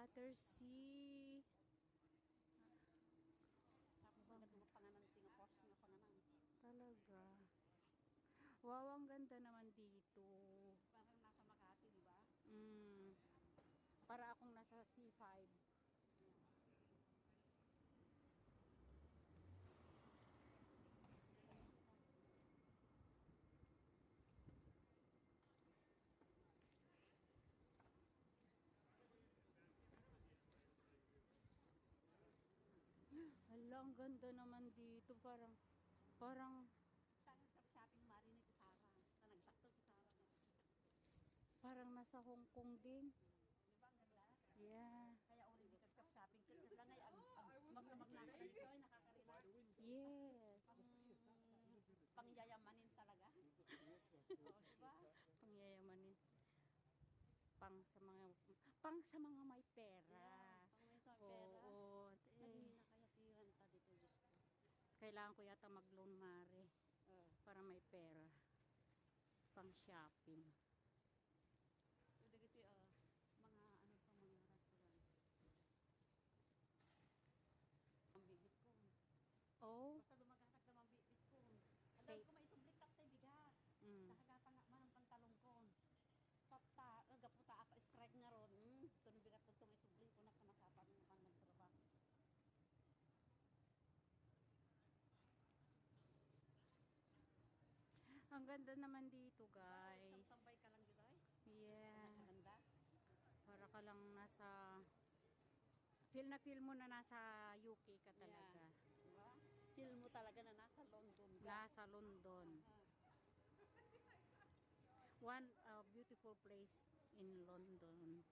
Battersea. Tapos maganda mga panganan, tinga post nga panganan. Talaga. Wow, ang ganda naman dito. Parang nasa Makati, di ba? Para akong nasa C5. Hala, ang ganda naman dito. Parang Saan ang shopping marinate sa Sarah? Saan nagsakto sa Sarah? parang nasa Hong Kong din. Di ba ang ganda? Yeah. Kaya uli dito sa shopping kit. Kasi lang ay magdamag na dito ay nakakarelax. Yes. Pangyayamanin talaga. Oo, di ba? Pangyayamanin. Pang sa mga may pera. Pang may pera. Oo. Naging nakayatiran ta dito. Diyos ko. Kailangan ko yata mag-loan mare para may pera. Pang shopping. Ito dito mga ano pa mga restaurant. Ang bibit ko. Oh. Basta dumagatag na ang bibit ko. Ang Safe. dami ko may sublik tayo bigat. Mm. Nakagapa nga man ang pantalong ko. Tapta, gaputa ako strike nga ron. Ito na bigat ko may sublik ko na kamasapag ng pangmagtrabaho. Ang ganda naman dito, guys. Tambay ka lang dito ay? Yeah. Nakaganda. Para ka lang nasa feel na feel mo na nasa UK ka talaga. Yeah. Diba? Feel mo talaga na nasa London ka. Nasa London. One beautiful place in London.